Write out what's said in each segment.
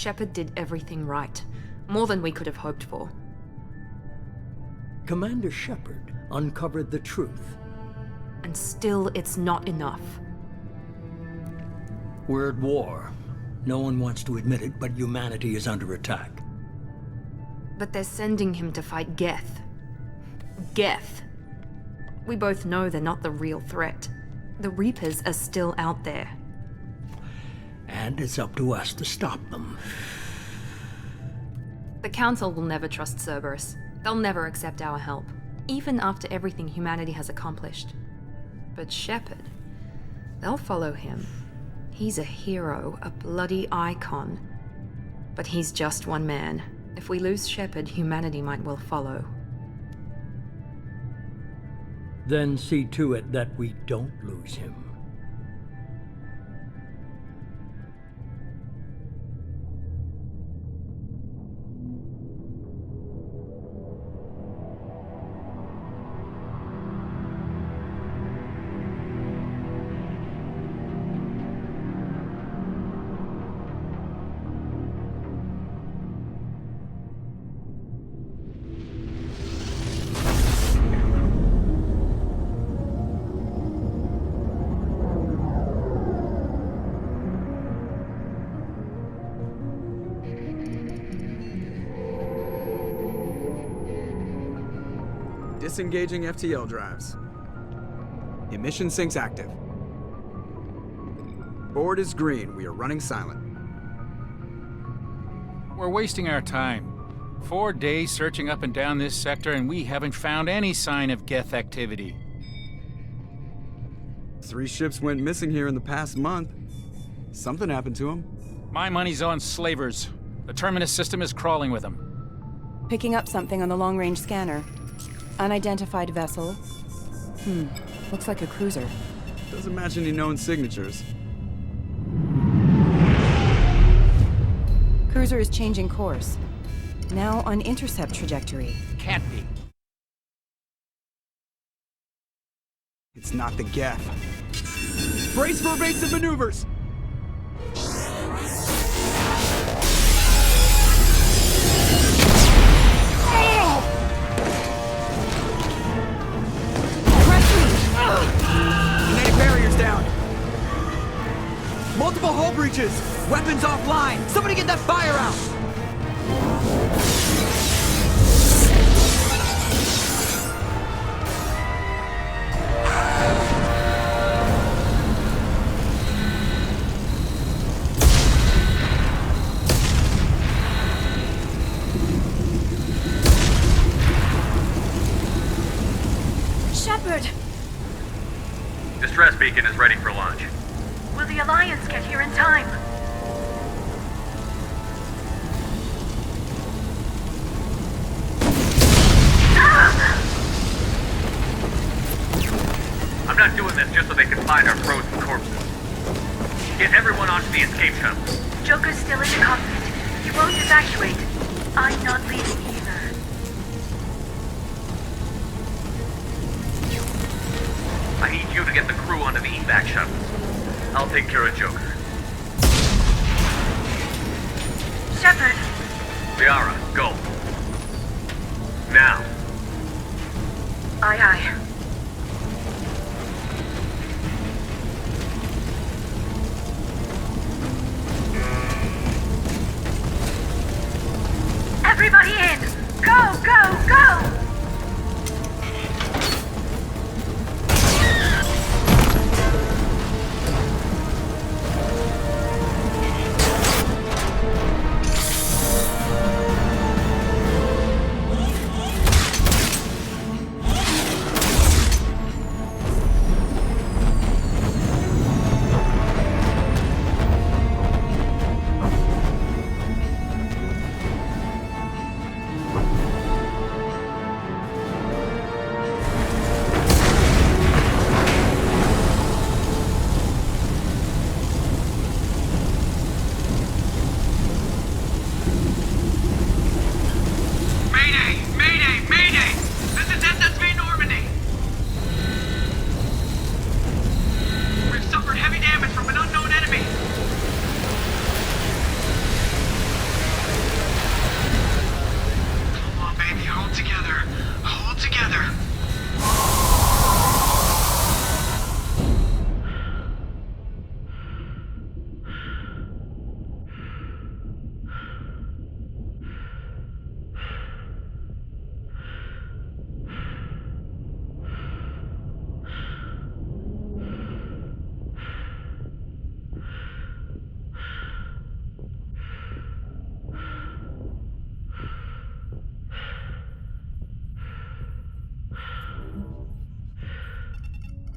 Shepard did everything right. More than we could have hoped for. Commander Shepard uncovered the truth. And still, it's not enough. We're at war. No one wants to admit it, but humanity is under attack. But they're sending him to fight Geth. Geth. We both know they're not the real threat. The Reapers are still out there. And it's up to us to stop them. The Council will never trust Cerberus. They'll never accept our help, even after everything humanity has accomplished. But Shepard, they'll follow him. He's a hero, a bloody icon. But he's just one man. If we lose Shepard, humanity might well follow. Then see to it that we don't lose him. Disengaging FTL drives. Emission sinks active. Board is green. We are running silent. We're wasting our time. 4 days searching up and down this sector, and we haven't found any sign of Geth activity. 3 ships went missing here in the past month. Something happened to them. My money's on slavers. The Terminus system is crawling with them. Picking up something on the long-range scanner. Unidentified vessel. Looks like a cruiser. Doesn't match any known signatures. Cruiser is changing course. Now on intercept trajectory. Can't be. It's not the Geth. Brace for evasive maneuvers! Kinetic barriers down! Multiple hull breaches! Weapons offline! Somebody get that fire out! Shepard! Distress beacon is ready for launch. Will the Alliance get here in time? I'm not doing this just so they can find our frozen corpses. Get everyone onto the escape shuttle. Joker's still in the cockpit. He won't evacuate. I'm not leaving either. I need you to get the crew onto the evac shuttles. I'll take care of Joker. Shepard! Liara, go. Now. Aye, aye. Everybody in! Go, go, go!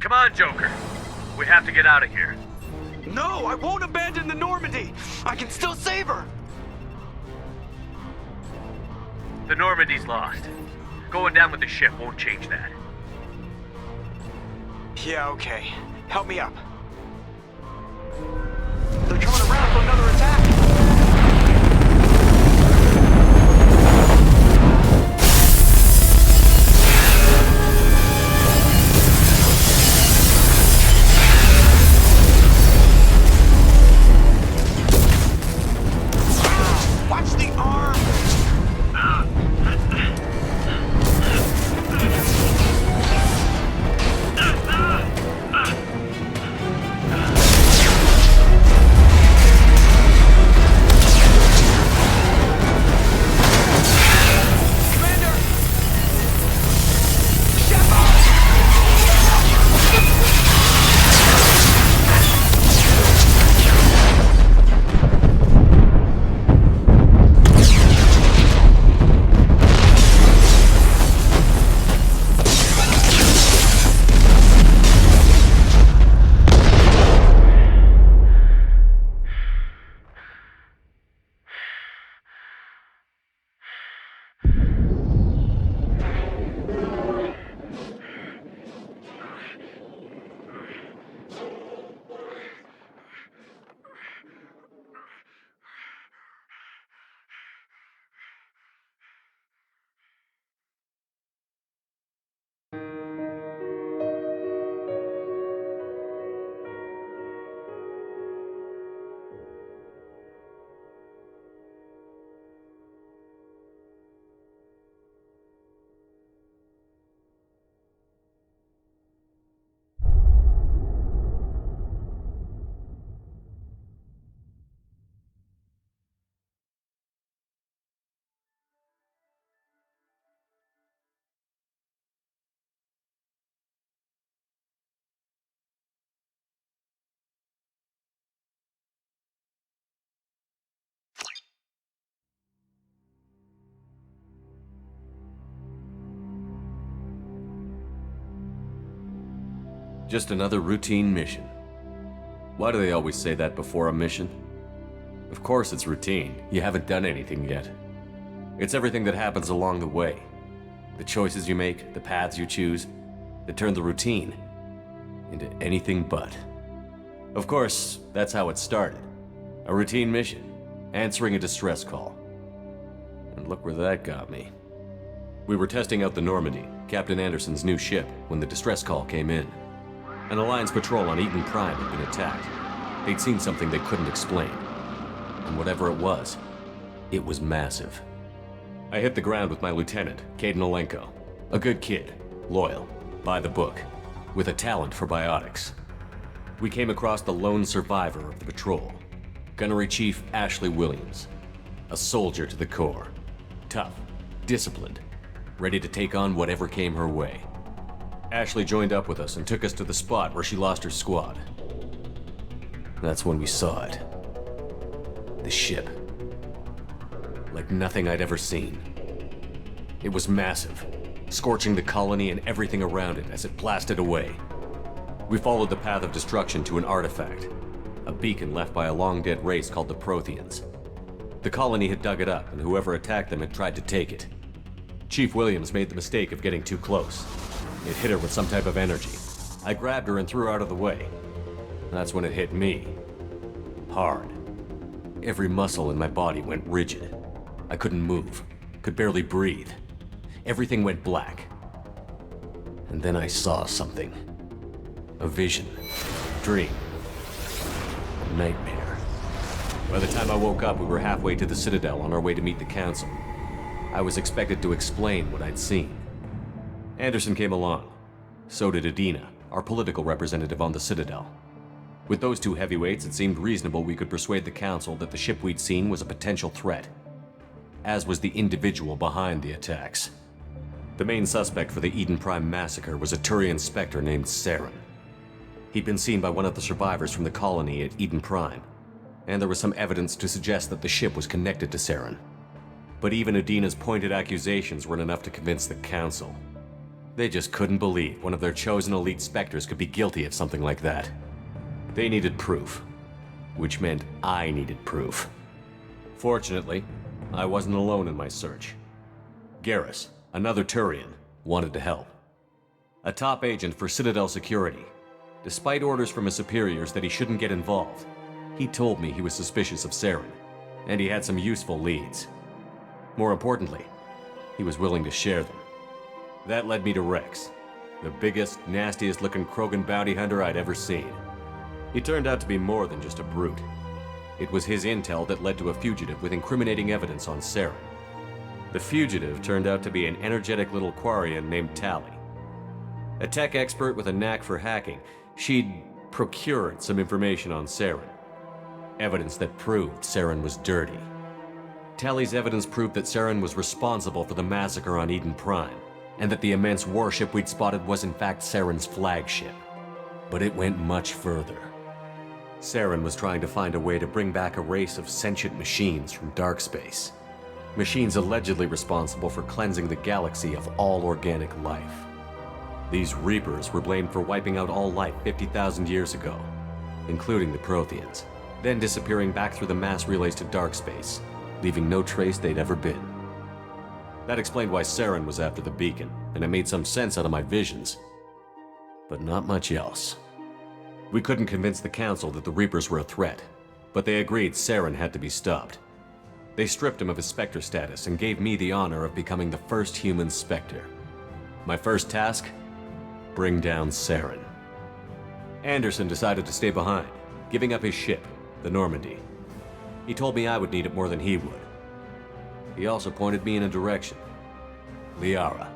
Come on, Joker. We have to get out of here. No, I won't abandon the Normandy. I can still save her. The Normandy's lost. Going down with the ship won't change that. Yeah, okay. Help me up. They're coming around for another attack. Watch the arm! Just another routine mission. Why do they always say that before a mission? Of course it's routine. You haven't done anything yet. It's everything that happens along the way. The choices you make, the paths you choose, that turn the routine into anything but. Of course, that's how it started. A routine mission, answering a distress call. And look where that got me. We were testing out the Normandy, Captain Anderson's new ship, when the distress call came in. An Alliance patrol on Eden Prime had been attacked. They'd seen something they couldn't explain. And whatever it was massive. I hit the ground with my lieutenant, Caden Olenko. A good kid, loyal, by the book, with a talent for biotics. We came across the lone survivor of the patrol, Gunnery Chief Ashley Williams. A soldier to the core. Tough, disciplined, ready to take on whatever came her way. Ashley joined up with us and took us to the spot where she lost her squad. That's when we saw it. The ship. Like nothing I'd ever seen. It was massive, scorching the colony and everything around it as it blasted away. We followed the path of destruction to an artifact, a beacon left by a long-dead race called the Protheans. The colony had dug it up, and whoever attacked them had tried to take it. Chief Williams made the mistake of getting too close. It hit her with some type of energy. I grabbed her and threw her out of the way. That's when it hit me. Hard. Every muscle in my body went rigid. I couldn't move, could barely breathe. Everything went black. And then I saw something. A vision. Dream. A nightmare. By the time I woke up, we were halfway to the Citadel on our way to meet the Council. I was expected to explain what I'd seen. Anderson came along. So did Adina, our political representative on the Citadel. With those two heavyweights, it seemed reasonable we could persuade the Council that the ship we'd seen was a potential threat, as was the individual behind the attacks. The main suspect for the Eden Prime massacre was a Turian Spectre named Saren. He'd been seen by one of the survivors from the colony at Eden Prime, and there was some evidence to suggest that the ship was connected to Saren. But even Adina's pointed accusations weren't enough to convince the Council. They just couldn't believe one of their chosen elite Spectres could be guilty of something like that. They needed proof, which meant I needed proof. Fortunately, I wasn't alone in my search. Garrus, another Turian, wanted to help. A top agent for Citadel Security. Despite orders from his superiors that he shouldn't get involved, he told me he was suspicious of Saren, and he had some useful leads. More importantly, he was willing to share them. That led me to Rex, the biggest, nastiest-looking Krogan bounty hunter I'd ever seen. He turned out to be more than just a brute. It was his intel that led to a fugitive with incriminating evidence on Saren. The fugitive turned out to be an energetic little Quarian named Tali. A tech expert with a knack for hacking, she'd procured some information on Saren. Evidence that proved Saren was dirty. Tali's evidence proved that Saren was responsible for the massacre on Eden Prime, and that the immense warship we'd spotted was in fact Saren's flagship. But it went much further. Saren was trying to find a way to bring back a race of sentient machines from dark space. Machines allegedly responsible for cleansing the galaxy of all organic life. These Reapers were blamed for wiping out all life 50,000 years ago, including the Protheans, then disappearing back through the mass relays to dark space, leaving no trace they'd ever been. That explained why Saren was after the beacon, and it made some sense out of my visions. But not much else. We couldn't convince the Council that the Reapers were a threat, but they agreed Saren had to be stopped. They stripped him of his Spectre status and gave me the honor of becoming the first human Spectre. My first task? Bring down Saren. Anderson decided to stay behind, giving up his ship, the Normandy. He told me I would need it more than he would. He also pointed me in a direction. Liara,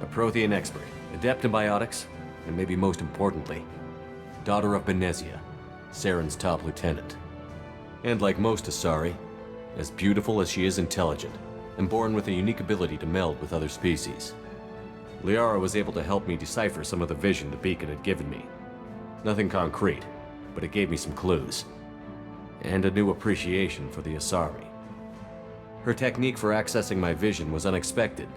a Prothean expert, adept in biotics, and maybe most importantly, daughter of Benezia, Saren's top lieutenant. And like most Asari, as beautiful as she is intelligent, and born with a unique ability to meld with other species. Liara was able to help me decipher some of the vision the beacon had given me. Nothing concrete, but it gave me some clues. And a new appreciation for the Asari. Her technique for accessing my vision was unexpected,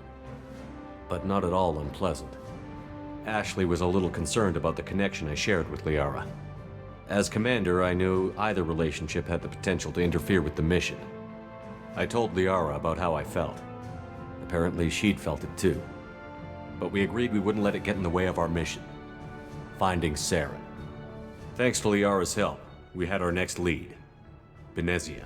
but not at all unpleasant. Ashley was a little concerned about the connection I shared with Liara. As commander, I knew either relationship had the potential to interfere with the mission. I told Liara about how I felt. Apparently, she'd felt it too. But we agreed we wouldn't let it get in the way of our mission. Finding Saren. Thanks to Liara's help, we had our next lead. Benezia.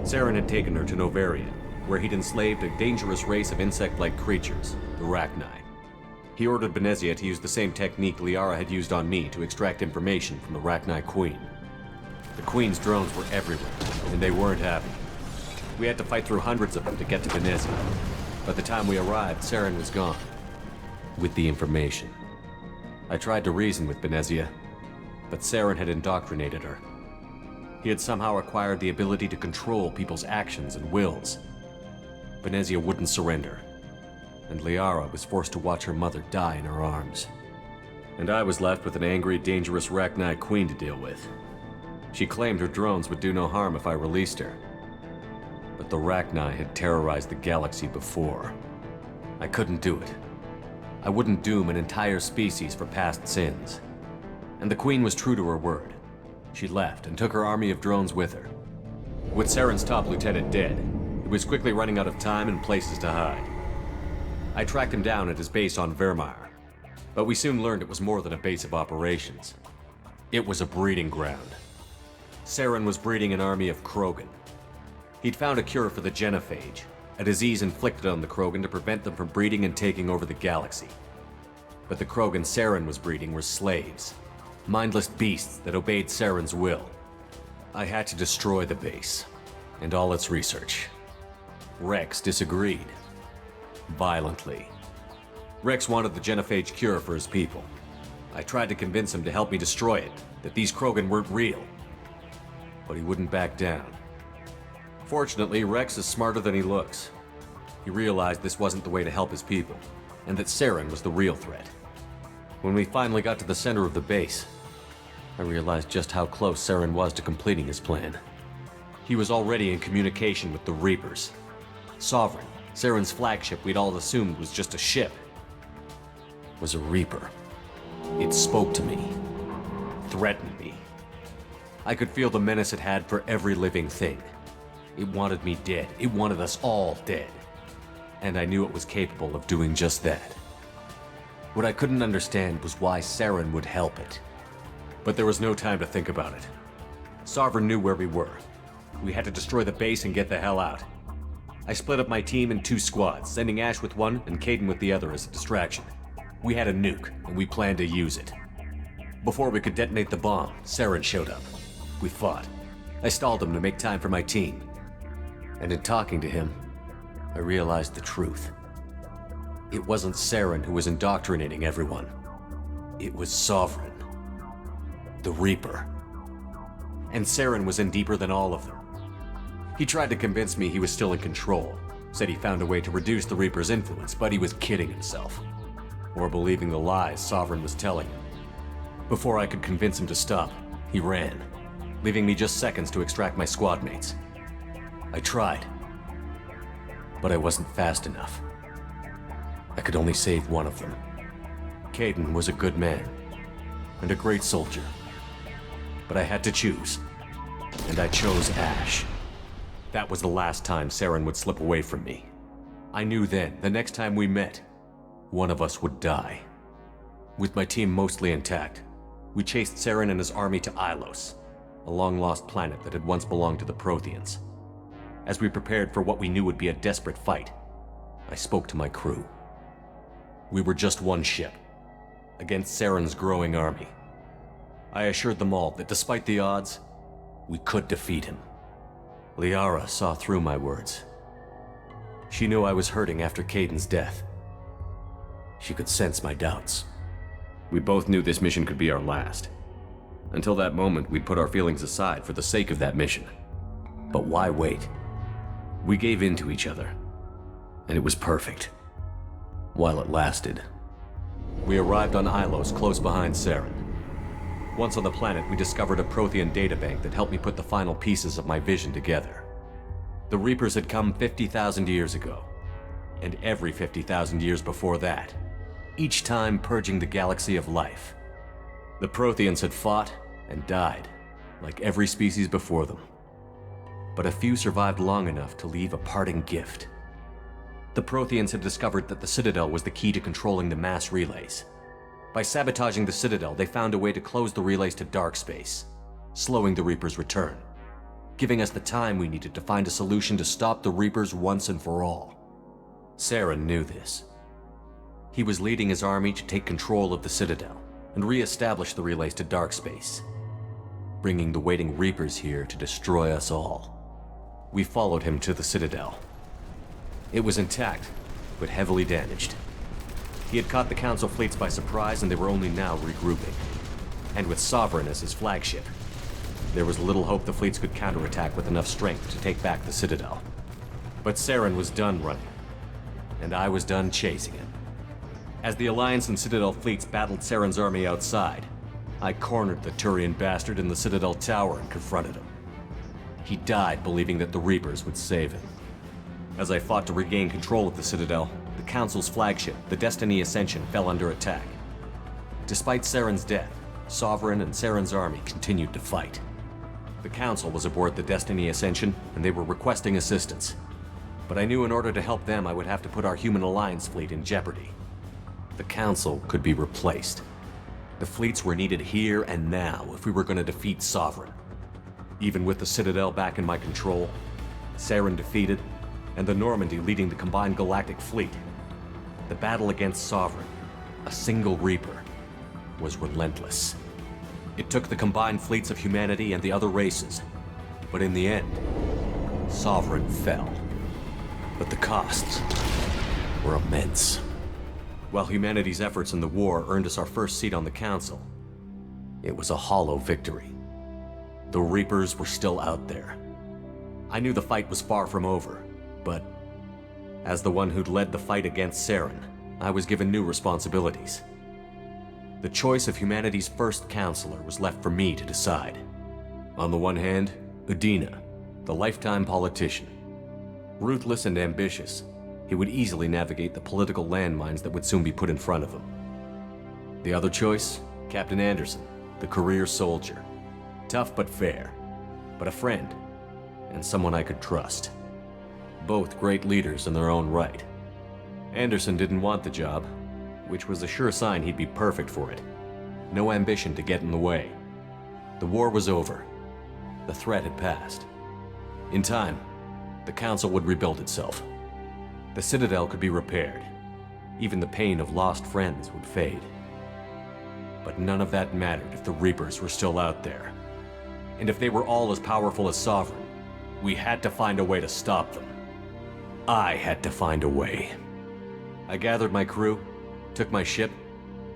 Saren had taken her to Novaria, where he'd enslaved a dangerous race of insect-like creatures, the Rachni. He ordered Benezia to use the same technique Liara had used on me to extract information from the Rachni Queen. The Queen's drones were everywhere, and they weren't happy. We had to fight through hundreds of them to get to Benezia. By the time we arrived, Saren was gone. With the information. I tried to reason with Benezia, but Saren had indoctrinated her. He had somehow acquired the ability to control people's actions and wills. Benezia wouldn't surrender, and Liara was forced to watch her mother die in her arms. And I was left with an angry, dangerous Rachni Queen to deal with. She claimed her drones would do no harm if I released her. But the Rachni had terrorized the galaxy before. I couldn't do it. I wouldn't doom an entire species for past sins. And the Queen was true to her word. She left and took her army of drones with her. With Saren's top lieutenant dead, he was quickly running out of time and places to hide. I tracked him down at his base on Vermeer, but we soon learned it was more than a base of operations. It was a breeding ground. Saren was breeding an army of Krogan. He'd found a cure for the genophage, a disease inflicted on the Krogan to prevent them from breeding and taking over the galaxy. But the Krogan Saren was breeding were slaves, mindless beasts that obeyed Saren's will. I had to destroy the base, and all its research. Rex disagreed. Violently. Rex wanted the genophage cure for his people. I tried to convince him to help me destroy it, that these Krogan weren't real. But he wouldn't back down. Fortunately, Rex is smarter than he looks. He realized this wasn't the way to help his people, and that Saren was the real threat. When we finally got to the center of the base, I realized just how close Saren was to completing his plan. He was already in communication with the Reapers. Sovereign, Saren's flagship we'd all assumed was just a ship. was a Reaper. It spoke to me, threatened me. I could feel the menace it had for every living thing. It wanted me dead. It wanted us all dead. And I knew it was capable of doing just that. What I couldn't understand was why Saren would help it. But there was no time to think about it. Sovereign knew where we were. We had to destroy the base and get the hell out. I split up my team in 2 squads, sending Ash with one and Caden with the other as a distraction. We had a nuke, and we planned to use it. Before we could detonate the bomb, Saren showed up. We fought. I stalled him to make time for my team. And in talking to him, I realized the truth. It wasn't Saren who was indoctrinating everyone. It was Sovereign. The Reaper. And Saren was in deeper than all of them. He tried to convince me he was still in control, said he found a way to reduce the Reaper's influence, but he was kidding himself. Or believing the lies Sovereign was telling him. Before I could convince him to stop, he ran, leaving me just seconds to extract my squad mates. I tried, but I wasn't fast enough. I could only save one of them. Caden was a good man, and a great soldier. But I had to choose, and I chose Ash. That was the last time Saren would slip away from me. I knew then, the next time we met, one of us would die. With my team mostly intact, we chased Saren and his army to Ilos, a long-lost planet that had once belonged to the Protheans. As we prepared for what we knew would be a desperate fight, I spoke to my crew. We were just one ship, against Saren's growing army. I assured them all that despite the odds, we could defeat him. Liara saw through my words. She knew I was hurting after Caden's death. She could sense my doubts. We both knew this mission could be our last. Until that moment, we'd put our feelings aside for the sake of that mission. But why wait? We gave in to each other, and it was perfect. While it lasted. We arrived on Ilos, close behind Saren. Once on the planet, we discovered a Prothean databank that helped me put the final pieces of my vision together. The Reapers had come 50,000 years ago, and every 50,000 years before that, each time purging the galaxy of life. The Protheans had fought and died, like every species before them. But a few survived long enough to leave a parting gift. The Protheans had discovered that the Citadel was the key to controlling the mass relays. By sabotaging the Citadel, they found a way to close the relays to dark space, slowing the Reapers' return, giving us the time we needed to find a solution to stop the Reapers once and for all. Saren knew this. He was leading his army to take control of the Citadel and re-establish the relays to dark space, bringing the waiting Reapers here to destroy us all. We followed him to the Citadel. It was intact, but heavily damaged. He had caught the Council fleets by surprise, and they were only now regrouping. And with Sovereign as his flagship, there was little hope the fleets could counterattack with enough strength to take back the Citadel. But Saren was done running, and I was done chasing him. As the Alliance and Citadel fleets battled Saren's army outside, I cornered the Turian bastard in the Citadel tower and confronted him. He died believing that the Reapers would save him. As I fought to regain control of the Citadel, the Council's flagship, the Destiny Ascension, fell under attack. Despite Saren's death, Sovereign and Saren's army continued to fight. The Council was aboard the Destiny Ascension, and they were requesting assistance. But I knew in order to help them, I would have to put our Human Alliance fleet in jeopardy. The Council could be replaced. The fleets were needed here and now if we were going to defeat Sovereign. Even with the Citadel back in my control, Saren defeated, and the Normandy leading the combined galactic fleet, the battle against Sovereign, a single Reaper, was relentless. It took the combined fleets of humanity and the other races, but in the end, Sovereign fell. But the costs were immense. While humanity's efforts in the war earned us our first seat on the Council, it was a hollow victory. The Reapers were still out there. I knew the fight was far from over, but as the one who'd led the fight against Saren, I was given new responsibilities. The choice of humanity's first counselor was left for me to decide. On the one hand, Udina, the lifetime politician. Ruthless and ambitious, he would easily navigate the political landmines that would soon be put in front of him. The other choice? Captain Anderson, the career soldier. Tough but fair, but a friend, and someone I could trust. Both great leaders in their own right. Anderson didn't want the job, which was a sure sign he'd be perfect for it. No ambition to get in the way. The war was over. The threat had passed. In time, the Council would rebuild itself. The Citadel could be repaired. Even the pain of lost friends would fade. But none of that mattered if the Reapers were still out there. And if they were all as powerful as Sovereign, we had to find a way to stop them. I had to find a way. I gathered my crew, took my ship,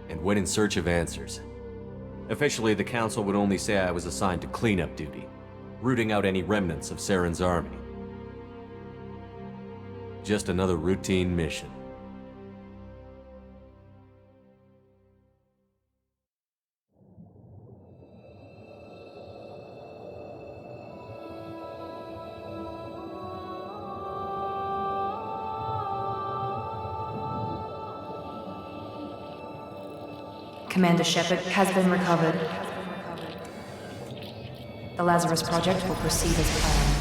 and went in search of answers. Officially, the Council would only say I was assigned to cleanup duty, rooting out any remnants of Saren's army. Just another routine mission. Commander Shepard has been recovered. The Lazarus Project will proceed as planned.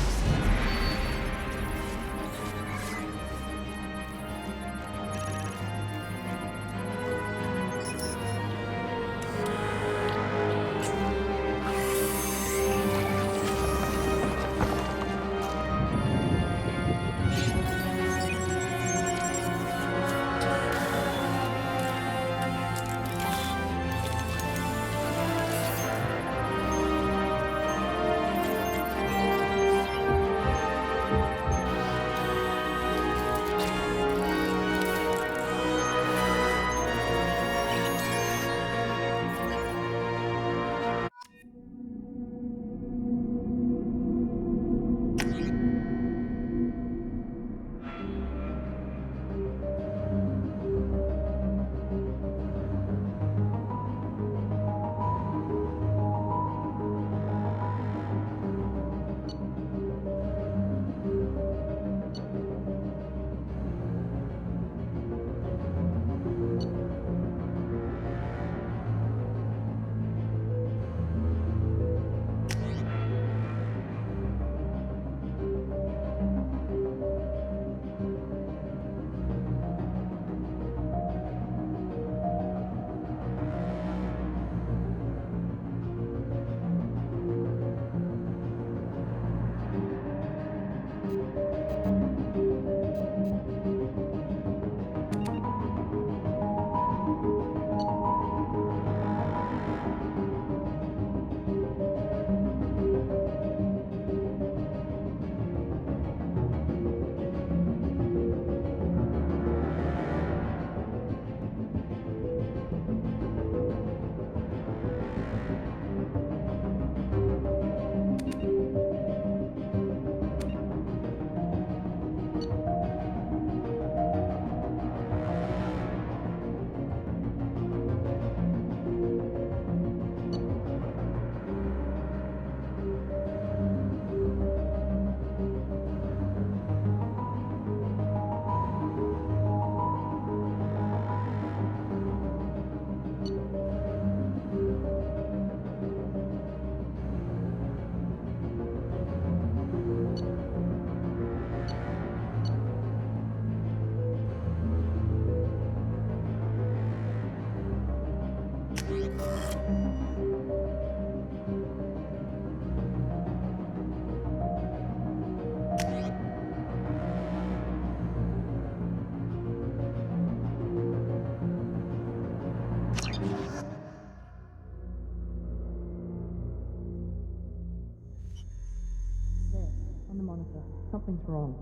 Something's wrong.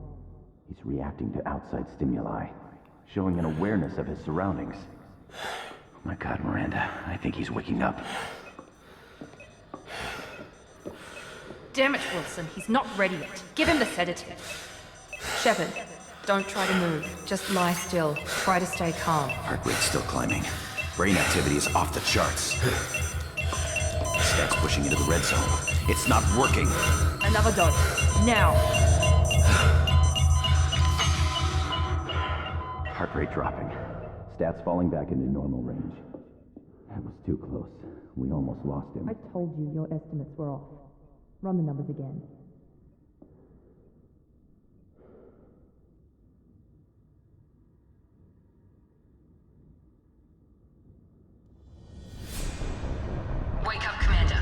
He's reacting to outside stimuli, showing an awareness of his surroundings. Oh my God, Miranda, I think he's waking up. Damn it, Wilson, he's not ready yet. Give him the sedative. Shepard, don't try to move. Just lie still. Try to stay calm. Heart rate's still climbing. Brain activity is off the charts. Stats pushing into the red zone. It's not working. Another dose. Now. Heart rate dropping. Stats falling back into normal range. That was too close. We almost lost him. I told you your estimates were off. Run the numbers again. Wake up, Commander.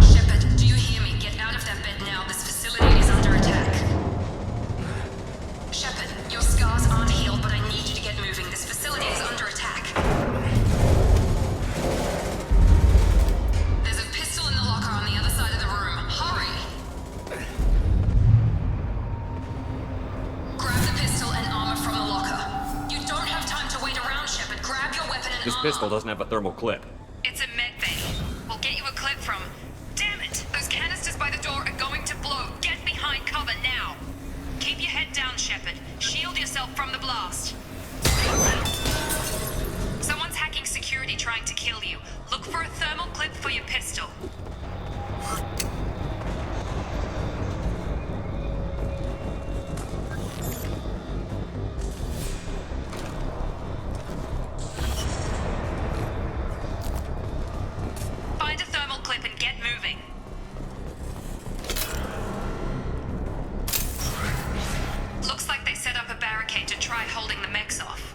Shepard, do you hear me? Get out of that bed now. This facility is under attack. Shepard, your scars aren't healed, but I need you to get moving. This facility is under attack. There's a pistol in the locker on the other side of the room. Hurry! Grab the pistol and armor from the locker. You don't have time to wait around, Shepard. Grab your weapon and This armor. pistol doesn't have a thermal clip. It's a med bay. We'll get you a clip from... Damn it! Those canisters by the door are going to blow. Get behind cover now. Keep your head down, Shepard. Shield yourself from the blast. Someone's hacking security trying to kill you. Look for a thermal clip for your pistol. Find a thermal clip and get moving. Looks like they set up a barricade to try holding the mechs off.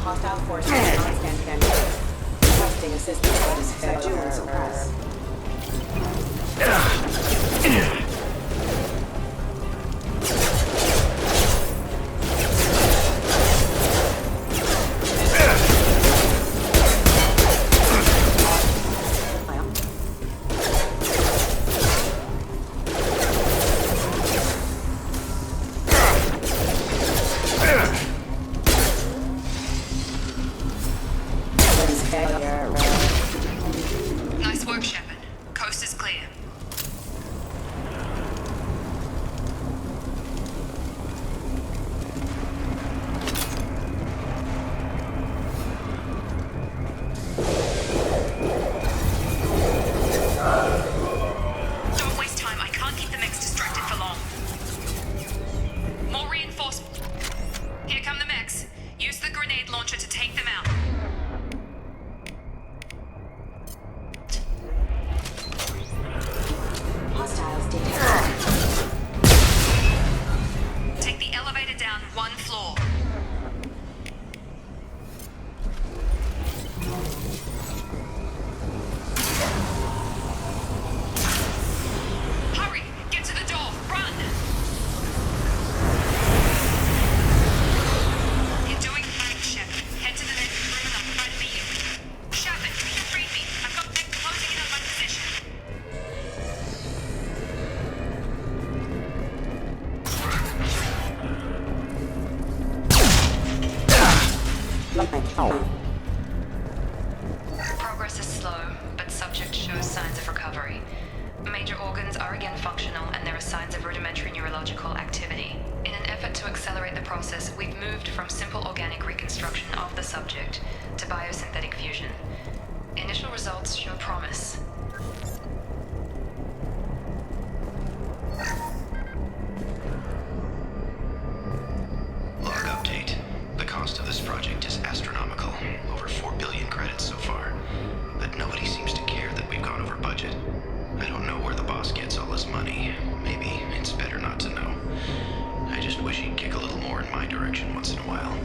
hostile forces non-standard enemies. Requesting assistance on this failure. Suppress. Nice work, Shepard. Coast is clear. Don't waste time. I can't keep the mechs distracted for long. More reinforcements. Here come the mechs. Use the grenade launcher to take them out. Hostiles detected. Take the elevator down one floor. Hurry! Get to the door! Run! You're doing fine, Shepard. Head to the next room and I'll try to beat you. Shepard, you can read me. I've got mech closing in on my position. Progress is slow, but subject shows signs of recovery. Major organs are again functional, and there are signs of rudimentary neurological activity. In an effort to accelerate the process, we've moved from simple organic reconstruction of the subject to biosynthetic fusion. Initial results show promise. Log update. The cost of this project is astronomical. Over 4 billion credits so far. But nobody seems to care that we've gone over budget. I don't know where the boss gets all his money. Maybe it's better not to know. I just wish he'd kick a little more in my direction once in a while.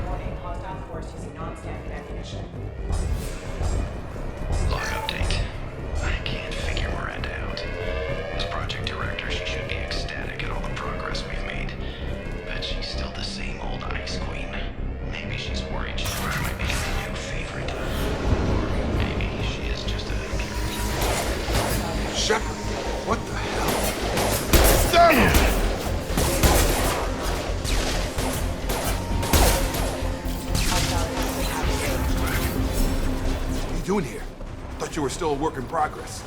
Warning, hostile force using non-standard ammunition. Log update. I can't figure Miranda out. As project director, she should be ecstatic at all the progress we've made. But she's still the same old ice queen. Maybe she's worried Shepard might become a new favorite. Or maybe she is just a... Shepard, what the hell? Damn! What are you doing here? Thought you were still a work in progress.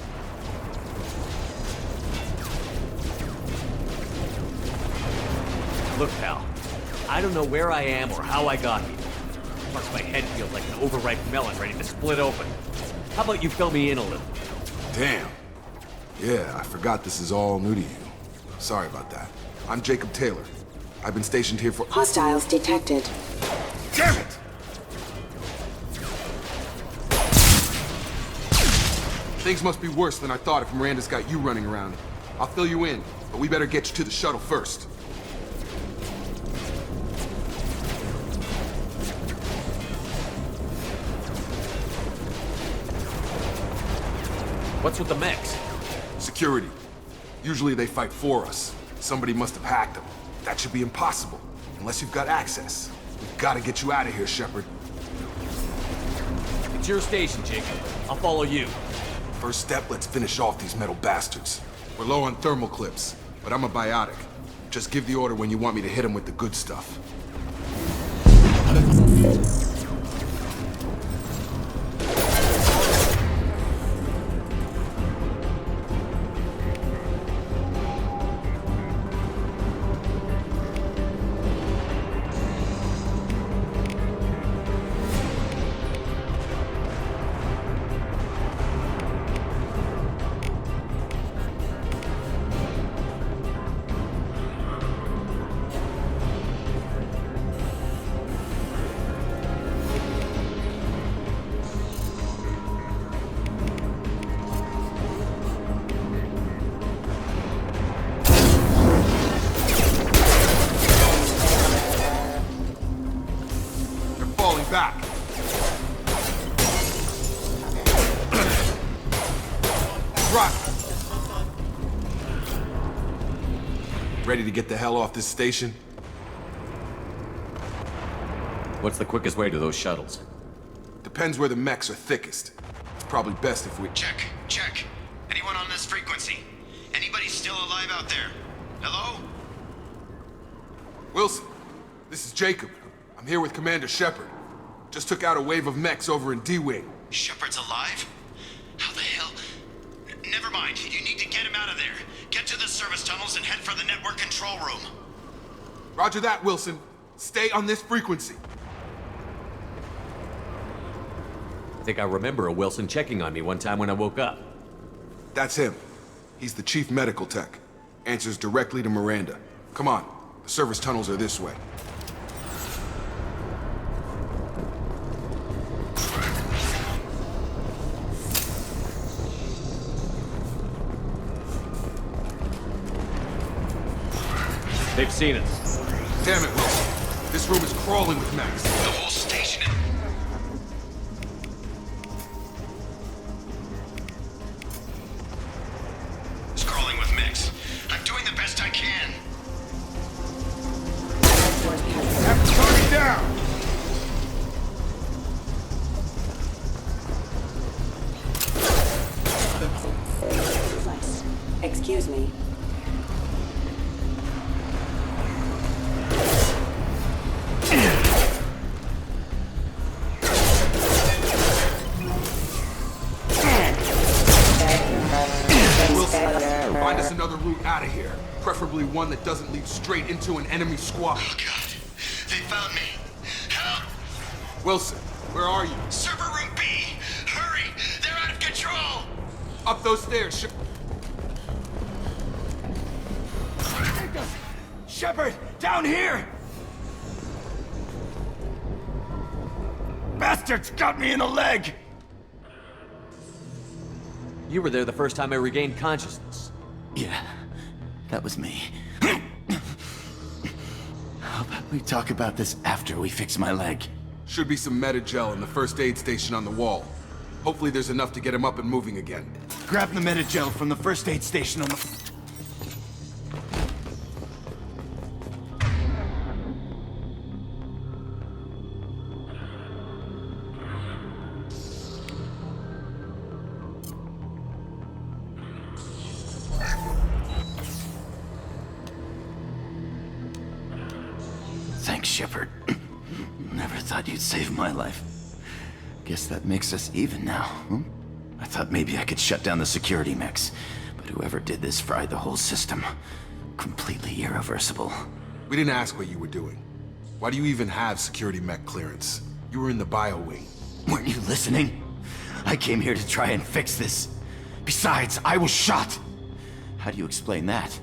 Look, pal, I don't know where I am or how I got here. Plus, my head feels like an overripe melon ready to split open. How about you fill me in a little? Damn. Yeah, I forgot this is all new to you. Sorry about that. I'm Jacob Taylor. I've been stationed here for— Hostiles detected. Damn it! Things must be worse than I thought if Miranda's got you running around. I'll fill you in, but we better get you to the shuttle first. What's with the mechs? Security. Usually they fight for us. Somebody must have hacked them. That should be impossible, unless you've got access. We've got to get you out of here, Shepard. It's your station, Jacob. I'll follow you. First step, let's finish off these metal bastards. We're low on thermal clips, but I'm a biotic. Just give the order when you want me to hit them with the good stuff. Drop! Ready to get the hell off this station? What's the quickest way to those shuttles? Depends where the mechs are thickest. It's probably best if we... Check. Anyone on this frequency? Anybody still alive out there? Hello? Wilson, this is Jacob. I'm here with Commander Shepard. Just took out a wave of mechs over in D-Wing. Shepard's alive? How the hell? Never mind. You need to get him out of there. Get to the service tunnels and head for the network control room. Roger that, Wilson. Stay on this frequency. I think I remember a Wilson checking on me one time when I woke up. That's him. He's the chief medical tech. Answers directly to Miranda. Come on. The service tunnels are this way. They've seen us. Damn it, Wilson. This room is crawling with mechs. The whole station is crawling with mechs. I'm doing the best I can. Have to target down! Excuse me. Find us another route out of here. Preferably one that doesn't lead straight into an enemy squad. Oh, God. They found me. Help! Wilson, where are you? Server room B! Hurry! They're out of control! Up those stairs, Shepard! Down here! Bastards got me in the leg! You were there the first time I regained consciousness. Yeah, that was me. How about we talk about this after we fix my leg? Should be some Medi-gel in the first aid station on the wall. Hopefully there's enough to get him up and moving again. Grab the Medi-gel from the first aid station on the... Thanks, Shepard. Never thought you'd save my life. Guess that makes us even now, hmm? I thought maybe I could shut down the security mechs, but whoever did this fried the whole system. Completely irreversible. We didn't ask what you were doing. Why do you even have security mech clearance? You were in the bio wing. Weren't you listening? I came here to try and fix this. Besides, I was shot. How do you explain that?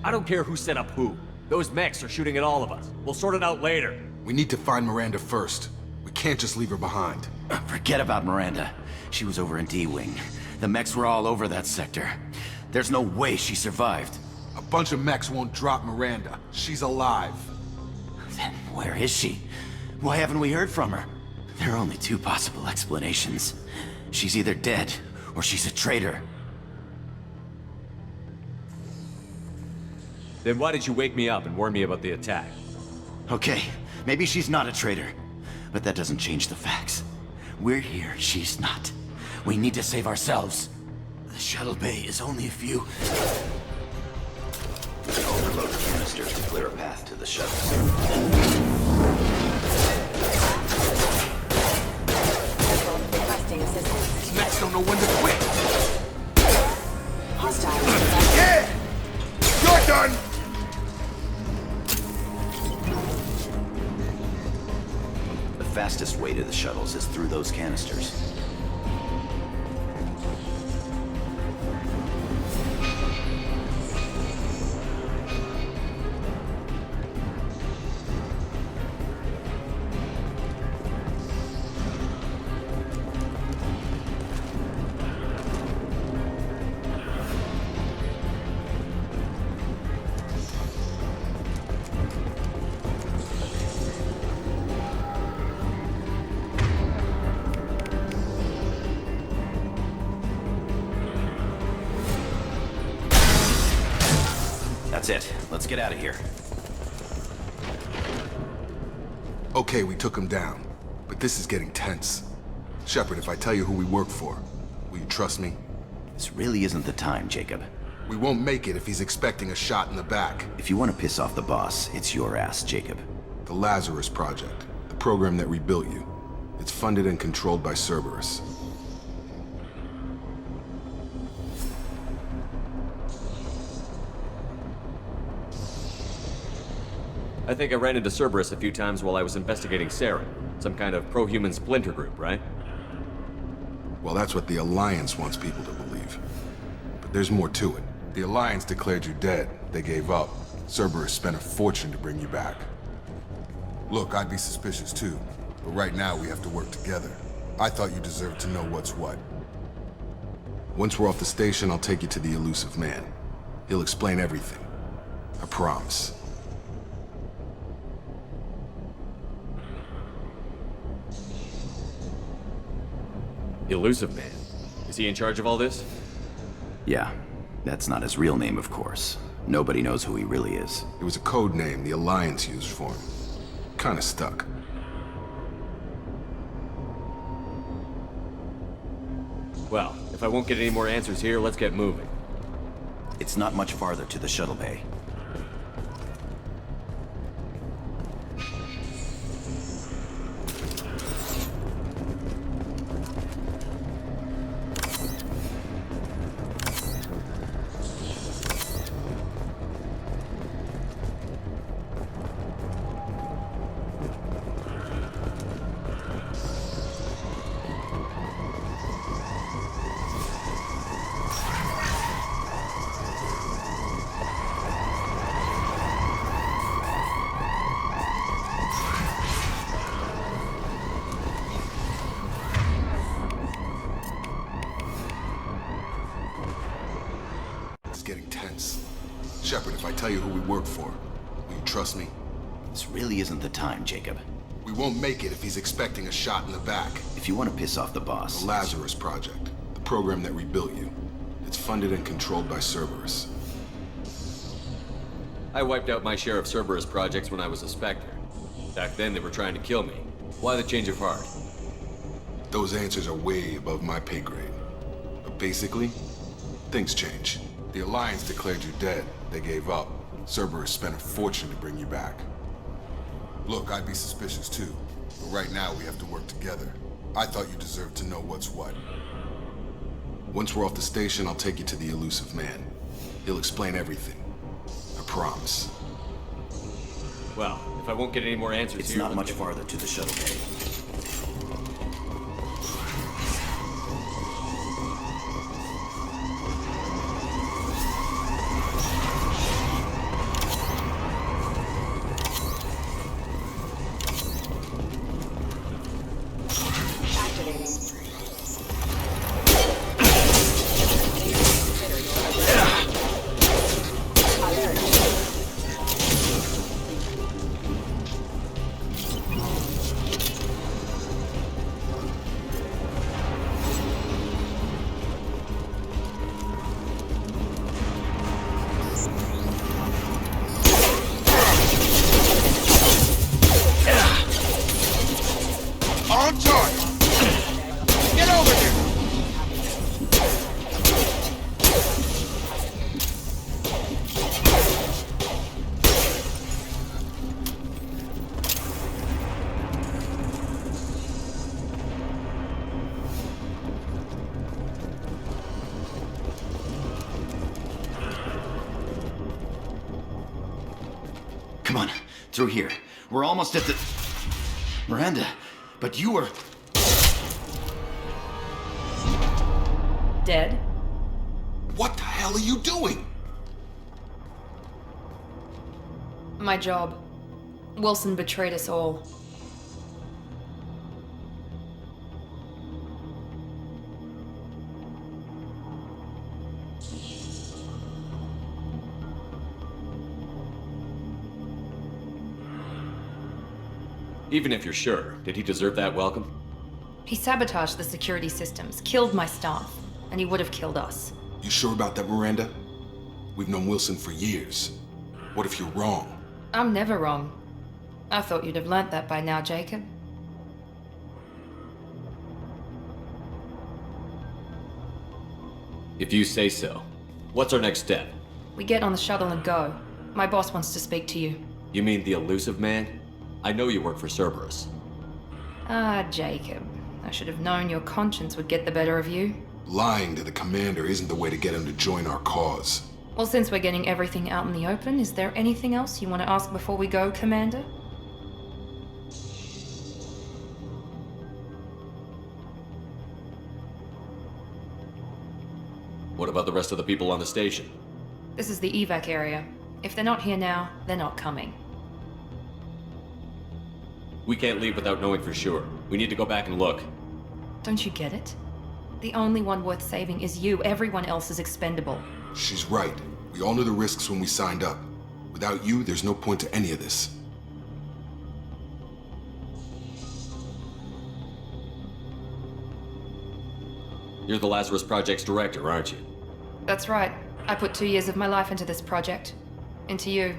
I don't care who set up who. Those mechs are shooting at all of us. We'll sort it out later. We need to find Miranda first. We can't just leave her behind. Forget about Miranda. She was over in D-Wing. The mechs were all over that sector. There's no way she survived. A bunch of mechs won't drop Miranda. She's alive. Then where is she? Why haven't we heard from her? There are only two possible explanations. She's either dead, or she's a traitor. Then why did you wake me up and warn me about the attack? Okay, maybe she's not a traitor. But that doesn't change the facts. We're here, she's not. We need to save ourselves. The shuttle bay is only a few... Overload the canisters to clear a path to the shuttle. Requesting assistance. These mechs don't know when to quit. Hostile. Yeah! You're done! The fastest way to the shuttles is through those canisters. That's it. Let's get out of here. Okay, we took him down. But this is getting tense. Shepard, if I tell you who we work for, will you trust me? This really isn't the time, Jacob. We won't make it if he's expecting a shot in the back. If you want to piss off the boss, it's your ass, Jacob. The Lazarus Project, the program that rebuilt you. It's funded and controlled by Cerberus. I think I ran into Cerberus a few times while I was investigating Saren. Some kind of pro-human splinter group, right? Well, that's what the Alliance wants people to believe. But there's more to it. The Alliance declared you dead. They gave up. Cerberus spent a fortune to bring you back. Look, I'd be suspicious too. But right now, we have to work together. I thought you deserved to know what's what. Once we're off the station, I'll take you to the elusive man. He'll explain everything. I promise. Elusive Man? Is he in charge of all this? Yeah. That's not his real name, of course. Nobody knows who he really is. It was a code name the Alliance used for him. Kinda stuck. Well, if I won't get any more answers here, let's get moving. It's not much farther to the shuttle bay. Getting tense. Shepard, if I tell you who we work for, will you trust me? This really isn't the time, Jacob. We won't make it if he's expecting a shot in the back. If you want to piss off the boss... The Lazarus Project, the program that rebuilt you. It's funded and controlled by Cerberus. I wiped out my share of Cerberus projects when I was a Spectre. Back then, they were trying to kill me. Why the change of heart? Those answers are way above my pay grade. But basically, things change. The Alliance declared you dead. They gave up. Cerberus spent a fortune to bring you back. Look, I'd be suspicious too. But right now, we have to work together. I thought you deserved to know what's what. Once we're off the station, I'll take you to the elusive man. He'll explain everything. I promise. Well, if I won't get any more answers It's here... not much farther to the shuttle bay. On target! Get over here! Come on, through here. We're almost at the... Miranda, but you were... Dead? What the hell are you doing? My job. Wilson betrayed us all. Even if you're sure, did he deserve that welcome? He sabotaged the security systems, killed my staff, and he would have killed us. You sure about that, Miranda? We've known Wilson for years. What if you're wrong? I'm never wrong. I thought you'd have learnt that by now, Jacob. If you say so. What's our next step? We get on the shuttle and go. My boss wants to speak to you. You mean the elusive man? I know you work for Cerberus. Ah, Jacob. I should have known your conscience would get the better of you. Lying to the commander isn't the way to get him to join our cause. Well, since we're getting everything out in the open, is there anything else you want to ask before we go, Commander? What about the rest of the people on the station? This is the evac area. If they're not here now, they're not coming. We can't leave without knowing for sure. We need to go back and look. Don't you get it? The only one worth saving is you. Everyone else is expendable. She's right. We all knew the risks when we signed up. Without you, there's no point to any of this. You're the Lazarus Project's director, aren't you? That's right. I put 2 years of my life into this project. Into you.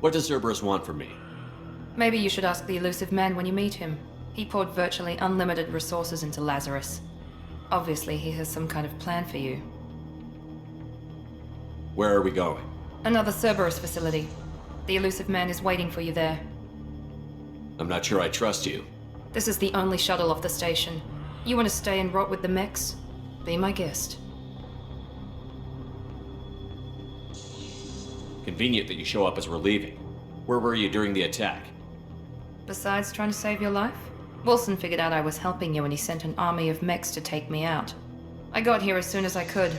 What does Cerberus want from me? Maybe you should ask the elusive man when you meet him. He poured virtually unlimited resources into Lazarus. Obviously, he has some kind of plan for you. Where are we going? Another Cerberus facility. The elusive man is waiting for you there. I'm not sure I trust you. This is the only shuttle off the station. You want to stay and rot with the mechs? Be my guest. Convenient that you show up as we're leaving. Where were you during the attack? Besides trying to save your life, Wilson figured out I was helping you and he sent an army of mechs to take me out. I got here as soon as I could.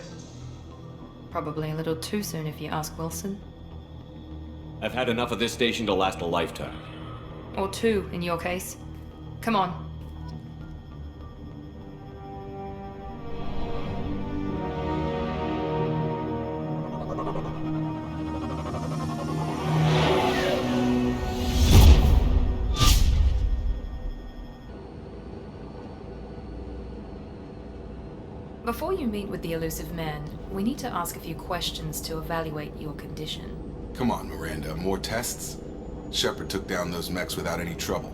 Probably a little too soon if you ask Wilson. I've had enough of this station to last a lifetime. Or 2, in your case. Come on. Before you meet with the elusive man, we need to ask a few questions to evaluate your condition. Come on, Miranda. More tests? Shepard took down those mechs without any trouble.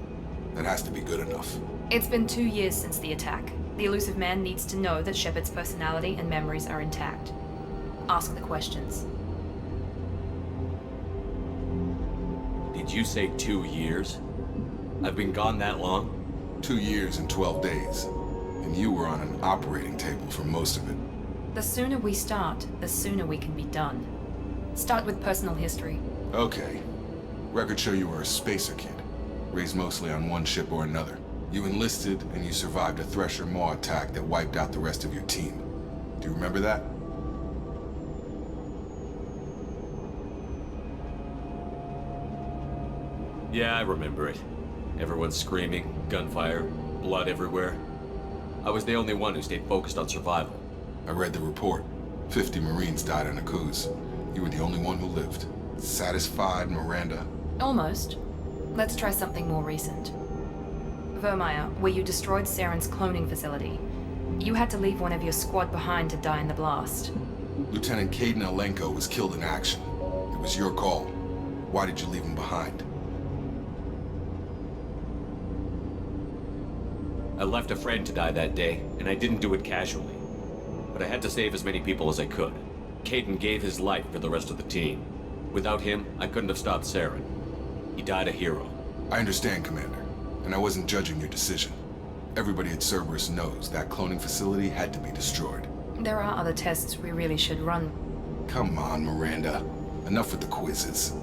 That has to be good enough. It's been 2 years since the attack. The elusive man needs to know that Shepard's personality and memories are intact. Ask the questions. Did you say 2 years? I've been gone that long? 2 years and 12 days. And you were on an operating table for most of it. The sooner we start, the sooner we can be done. Start with personal history. Okay. Records show you were a spacer kid. Raised mostly on one ship or another. You enlisted, and you survived a Thresher Maw attack that wiped out the rest of your team. Do you remember that? Yeah, I remember it. Everyone screaming, gunfire, blood everywhere. I was the only one who stayed focused on survival. I read the report. 50 Marines died in a cruise. You were the only one who lived. Satisfied, Miranda? Almost. Let's try something more recent. Vermeer, where you destroyed Saren's cloning facility. You had to leave one of your squad behind to die in the blast. Lieutenant Caden Alenko was killed in action. It was your call. Why did you leave him behind? I left a friend to die that day, and I didn't do it casually. But I had to save as many people as I could. Caden gave his life for the rest of the team. Without him, I couldn't have stopped Saren. He died a hero. I understand, Commander. And I wasn't judging your decision. Everybody at Cerberus knows that cloning facility had to be destroyed. There are other tests we really should run. Come on, Miranda. Enough with the quizzes.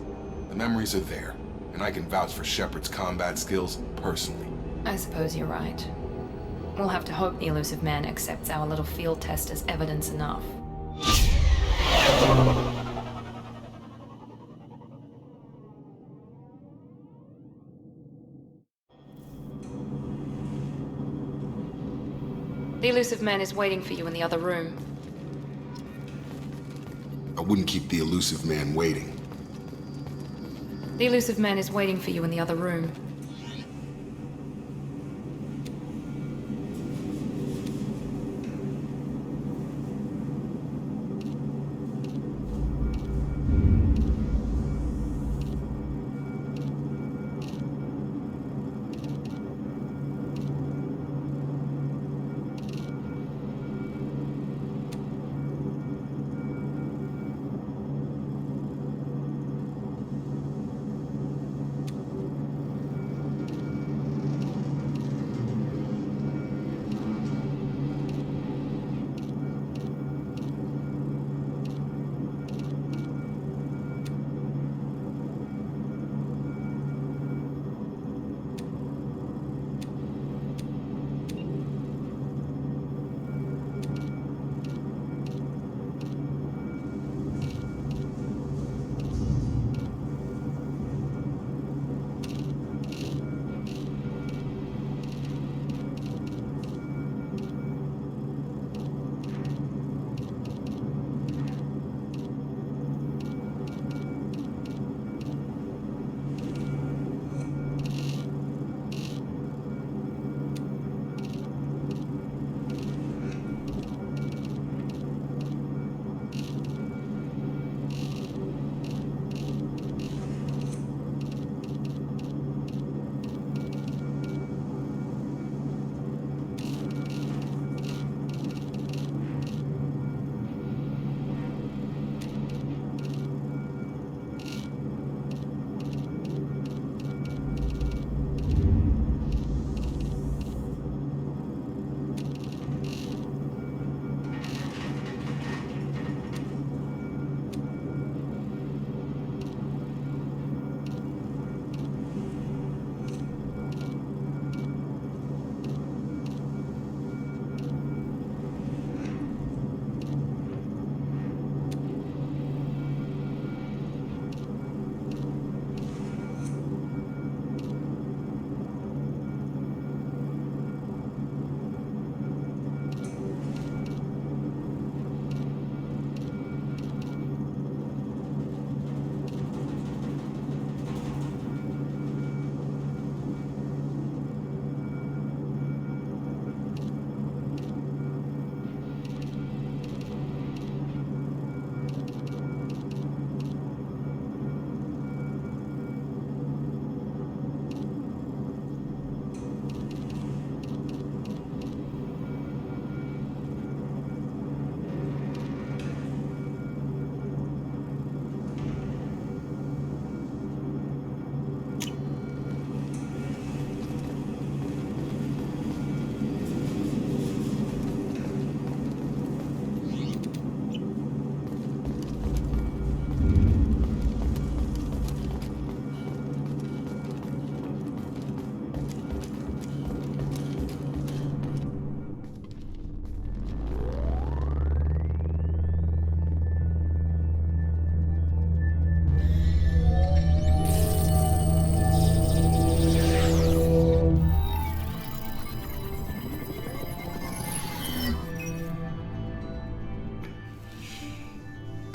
The memories are there, and I can vouch for Shepard's combat skills personally. I suppose you're right. We'll have to hope the elusive man accepts our little field test as evidence enough. The elusive man is waiting for you in the other room. I wouldn't keep the elusive man waiting. The elusive man is waiting for you in the other room.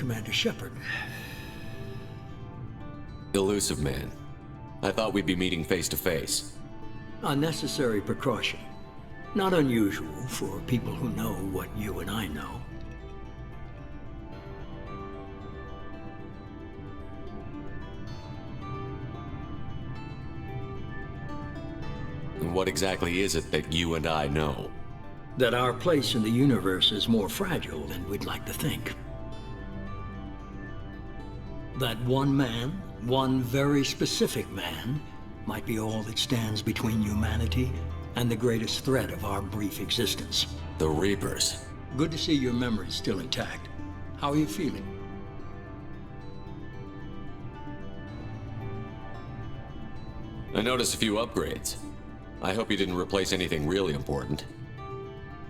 Commander Shepard. Elusive man. I thought we'd be meeting face to face. A necessary precaution. Not unusual for people who know what you and I know. And what exactly is it that you and I know? That our place in the universe is more fragile than we'd like to think. That one man, one very specific man, might be all that stands between humanity and the greatest threat of our brief existence. The Reapers. Good to see your memory's still intact. How are you feeling? I noticed a few upgrades. I hope you didn't replace anything really important.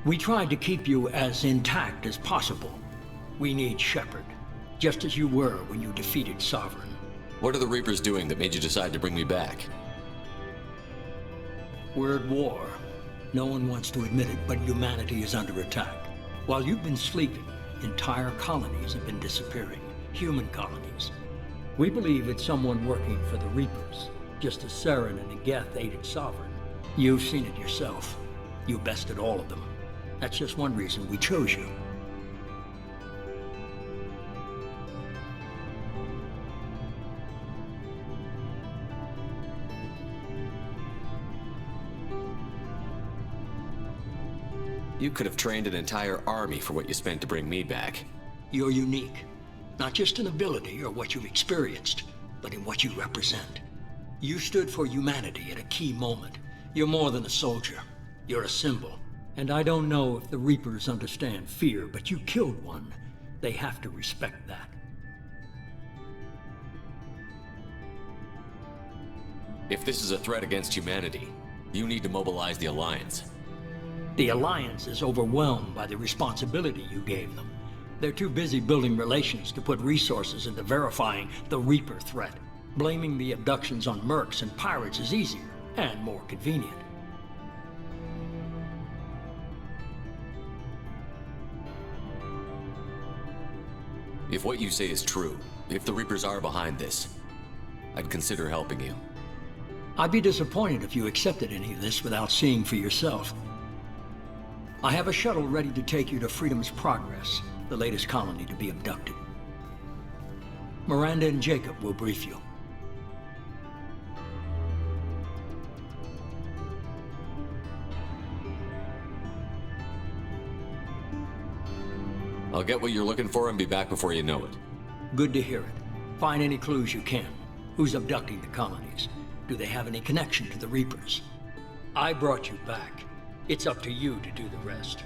We tried to keep you as intact as possible. We need Shepard, just as you were when you defeated Sovereign. What are the Reapers doing that made you decide to bring me back? We're at war. No one wants to admit it, but humanity is under attack. While you've been sleeping, entire colonies have been disappearing. Human colonies. We believe it's someone working for the Reapers, just as Saren and Geth aided Sovereign. You've seen it yourself. You bested all of them. That's just one reason we chose you. You could have trained an entire army for what you spent to bring me back. You're unique. Not just in ability or what you've experienced, but in what you represent. You stood for humanity at a key moment. You're more than a soldier. You're a symbol. And I don't know if the Reapers understand fear, but you killed one. They have to respect that. If this is a threat against humanity, you need to mobilize the Alliance. The Alliance is overwhelmed by the responsibility you gave them. They're too busy building relations to put resources into verifying the Reaper threat. Blaming the abductions on mercs and pirates is easier and more convenient. If what you say is true, if the Reapers are behind this, I'd consider helping you. I'd be disappointed if you accepted any of this without seeing for yourself. I have a shuttle ready to take you to Freedom's Progress, the latest colony to be abducted. Miranda and Jacob will brief you. I'll get what you're looking for and be back before you know it. Good to hear it. Find any clues you can. Who's abducting the colonies? Do they have any connection to the Reapers? I brought you back. It's up to you to do the rest.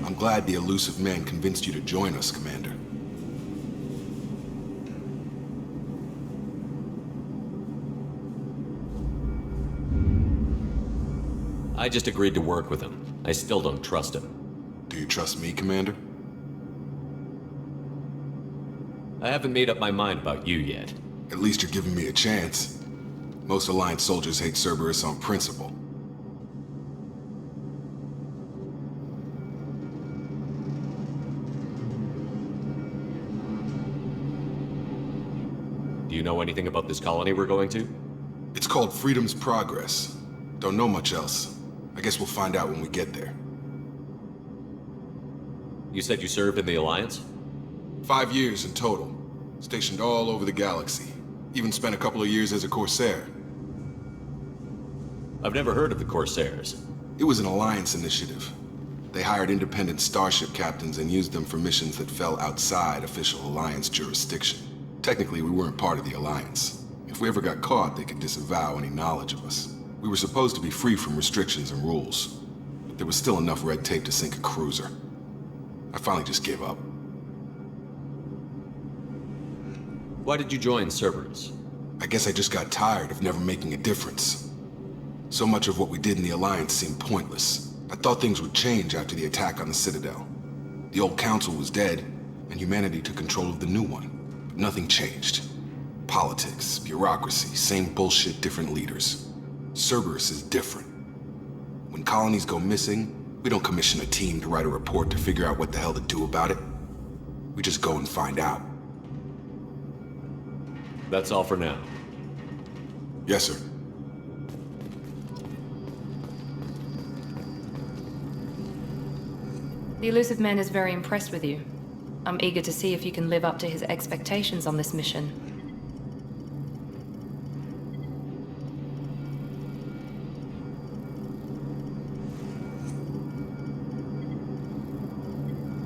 I'm glad the elusive man convinced you to join us, Commander. I just agreed to work with him. I still don't trust him. Do you trust me, Commander? I haven't made up my mind about you yet. At least you're giving me a chance. Most Alliance soldiers hate Cerberus on principle. Do you know anything about this colony we're going to? It's called Freedom's Progress. Don't know much else. I guess we'll find out when we get there. You said you served in the Alliance? 5 years in total. Stationed all over the galaxy. Even spent a couple of years as a Corsair. I've never heard of the Corsairs. It was an Alliance initiative. They hired independent starship captains and used them for missions that fell outside official Alliance jurisdiction. Technically, we weren't part of the Alliance. If we ever got caught, they could disavow any knowledge of us. We were supposed to be free from restrictions and rules, but there was still enough red tape to sink a cruiser. I finally just gave up. Why did you join Cerberus? I guess I just got tired of never making a difference. So much of what we did in the Alliance seemed pointless. I thought things would change after the attack on the Citadel. The old council was dead, and humanity took control of the new one. But nothing changed. Politics, bureaucracy, same bullshit, different leaders. Cerberus is different. When colonies go missing, we don't commission a team to write a report to figure out what the hell to do about it. We just go and find out. That's all for now. Yes, sir. The elusive man is very impressed with you. I'm eager to see if you can live up to his expectations on this mission.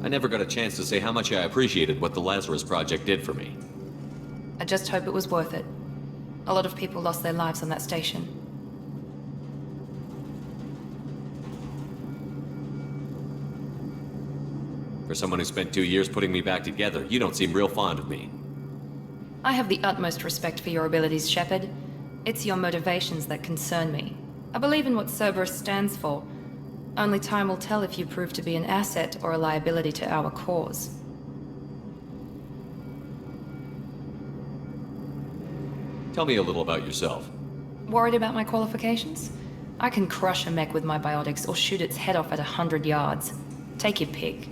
I never got a chance to say how much I appreciated what the Lazarus Project did for me. I just hope it was worth it. A lot of people lost their lives on that station. For someone who spent 2 years putting me back together, you don't seem real fond of me. I have the utmost respect for your abilities, Shepard. It's your motivations that concern me. I believe in what Cerberus stands for. Only time will tell if you prove to be an asset or a liability to our cause. Tell me a little about yourself. Worried about my qualifications? I can crush a mech with my biotics or shoot its head off at 100 yards. Take your pick.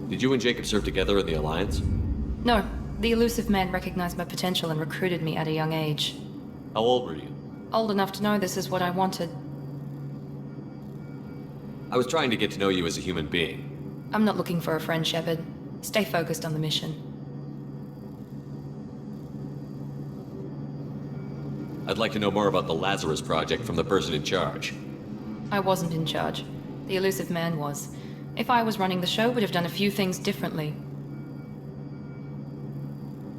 Did you and Jacob serve together in the Alliance? No, the elusive man recognized my potential and recruited me at a young age. How old were you? Old enough to know this is what I wanted. I was trying to get to know you as a human being. I'm not looking for a friend, Shepard. Stay focused on the mission. I'd like to know more about the Lazarus Project from the person in charge. I wasn't in charge. The elusive man was. If I was running the show, we'd have done a few things differently.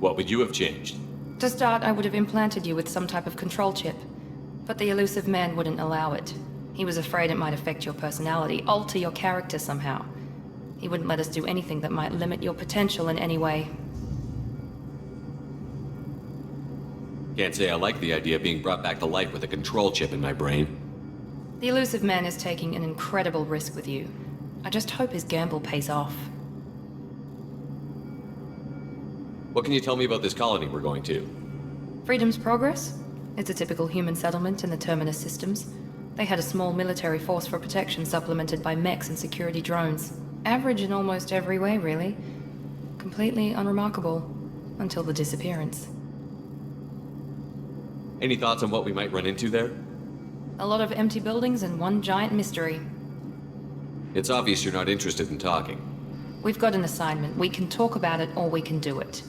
What would you have changed? To start, I would have implanted you with some type of control chip. But the elusive man wouldn't allow it. He was afraid it might affect your personality, alter your character somehow. He wouldn't let us do anything that might limit your potential in any way. Can't say I like the idea of being brought back to life with a control chip in my brain. The elusive man is taking an incredible risk with you. I just hope his gamble pays off. What can you tell me about this colony we're going to? Freedom's Progress? It's a typical human settlement in the Terminus systems. They had a small military force for protection supplemented by mechs and security drones. Average in almost every way, really. Completely unremarkable. Until the disappearance. Any thoughts on what we might run into there? A lot of empty buildings and one giant mystery. It's obvious you're not interested in talking. We've got an assignment. We can talk about it or we can do it.